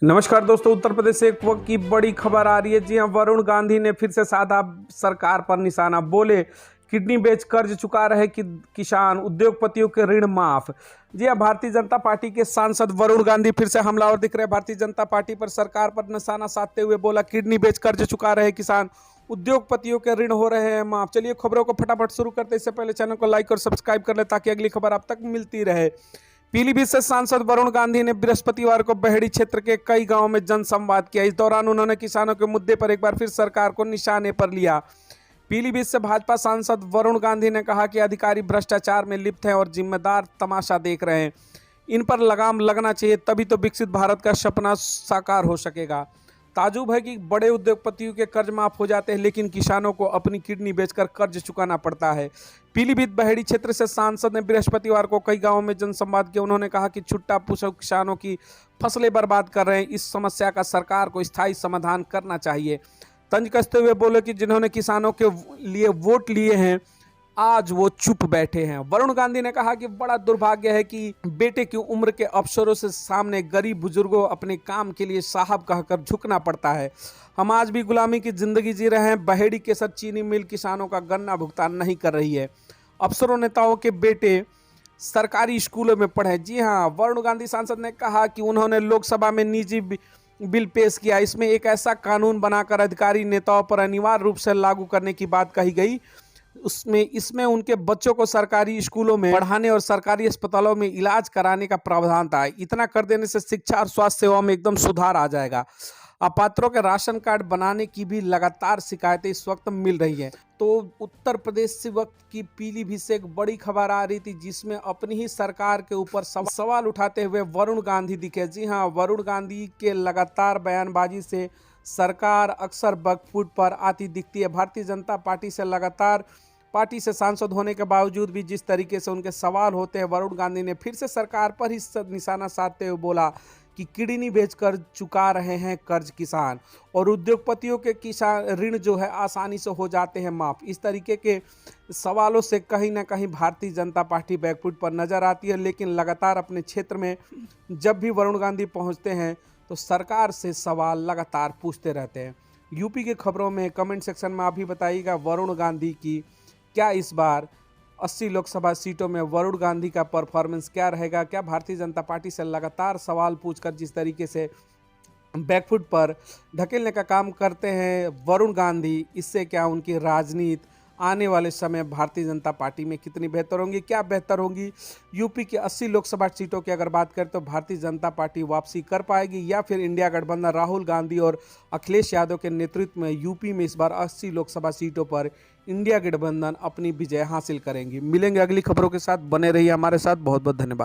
नमस्कार दोस्तों, उत्तर प्रदेश से एक वक्त की बड़ी खबर आ रही है। जी हां, वरुण गांधी ने फिर से साधा सरकार पर निशाना। बोले किडनी बेच कर्ज चुका रहे कि किसान, उद्योगपतियों के ऋण माफ। जी हां, भारतीय जनता पार्टी के सांसद वरुण गांधी फिर से हमलावर दिख रहे हैं। भारतीय जनता पार्टी पर, सरकार पर निशाना साधते हुए बोला किडनी बेच कर्ज चुका रहे किसान, उद्योगपतियों के ऋण हो रहे हैं माफ। चलिए खबरों को फटाफट शुरू करते, इससे पहले चैनल को लाइक और सब्सक्राइब कर ले ताकि अगली खबर आप तक मिलती रहे। पीलीभीत से सांसद वरुण गांधी ने बृहस्पतिवार को बहेड़ी क्षेत्र के कई गांवों में जनसंवाद किया। इस दौरान उन्होंने किसानों के मुद्दे पर एक बार फिर सरकार को निशाने पर लिया। पीलीभीत से भाजपा सांसद वरुण गांधी ने कहा कि अधिकारी भ्रष्टाचार में लिप्त हैं और जिम्मेदार तमाशा देख रहे हैं। इन पर लगाम लगना चाहिए, तभी तो विकसित भारत का सपना साकार हो सकेगा। ताजुब है कि बड़े उद्योगपतियों के कर्ज माफ हो जाते हैं, लेकिन किसानों को अपनी किडनी बेचकर कर्ज चुकाना पड़ता है। पीलीभीत बहेड़ी क्षेत्र से सांसद ने बृहस्पतिवार को कई गांवों में जनसंवाद किया। उन्होंने कहा कि छुट्टा पूछो किसानों की फसलें बर्बाद कर रहे हैं। इस समस्या का सरकार को स्थायी समाधान करना चाहिए। तंज कसते हुए बोले कि जिन्होंने किसानों के लिए वोट लिए हैं, आज वो चुप बैठे हैं। वरुण गांधी ने कहा कि बड़ा दुर्भाग्य है कि बेटे की उम्र के अफसरों से सामने गरीब बुजुर्गों अपने काम के लिए साहब कहकर झुकना पड़ता है। हम आज भी गुलामी की जिंदगी जी रहे हैं। बहेड़ी केसर चीनी मिल किसानों का गन्ना भुगतान नहीं कर रही है। अफसरों नेताओं के बेटे सरकारी स्कूलों में पढ़े। जी हाँ, वरुण गांधी सांसद ने कहा कि उन्होंने लोकसभा में निजी बिल पेश किया। इसमें एक ऐसा कानून बनाकर अधिकारी नेताओं पर अनिवार्य रूप से लागू करने की बात कही गई। इसमें उनके बच्चों को सरकारी स्कूलों में पढ़ाने और सरकारी अस्पतालों में इलाज कराने का प्रावधान था। इतना कर देने से शिक्षा और स्वास्थ्य सेवाओं में एकदम सुधार आ जाएगा। अपात्रों के राशन कार्ड बनाने की भी लगातार शिकायतें इस वक्त मिल रही हैं। तो उत्तर प्रदेश से वक्त की पीलीभीत से एक बड़ी खबर आ रही थी, जिसमें अपनी ही सरकार के ऊपर सवाल उठाते हुए वरुण गांधी दिखे। जी हाँ, वरुण गांधी के लगातार बयानबाजी से सरकार अक्सर बैकफुट पर आती दिखती है। भारतीय जनता पार्टी से लगातार पार्टी से सांसद होने के बावजूद भी जिस तरीके से उनके सवाल होते हैं, वरुण गांधी ने फिर से सरकार पर ही निशाना साधते हुए बोला कि किडनी बेचकर चुका रहे हैं कर्ज किसान, और उद्योगपतियों के किसान ऋण जो है आसानी से हो जाते हैं माफ। इस तरीके के सवालों से कहीं ना कहीं भारतीय जनता पार्टी बैकफुट पर नजर आती है। लेकिन लगातार अपने क्षेत्र में जब भी वरुण गांधी पहुंचते हैं तो सरकार से सवाल लगातार पूछते रहते हैं। यूपी की खबरों में कमेंट सेक्शन में आप भी बताइएगा, वरुण गांधी की क्या इस बार 80 लोकसभा सीटों में वरुण गांधी का परफॉर्मेंस क्या रहेगा? क्या भारतीय जनता पार्टी से लगातार सवाल पूछकर जिस तरीके से बैकफुट पर ढकेलने का काम करते हैं वरुण गांधी, इससे क्या उनकी राजनीति आने वाले समय भारतीय जनता पार्टी में कितनी बेहतर होंगी? क्या बेहतर होंगी? यूपी की 80 लोकसभा सीटों की अगर बात करें तो भारतीय जनता पार्टी वापसी कर पाएगी, या फिर इंडिया गठबंधन राहुल गांधी और अखिलेश यादव के नेतृत्व में यूपी में इस बार 80 लोकसभा सीटों पर इंडिया गठबंधन अपनी विजय हासिल करेंगी? मिलेंगे अगली खबरों के साथ, बने रहिए हमारे साथ। बहुत बहुत धन्यवाद।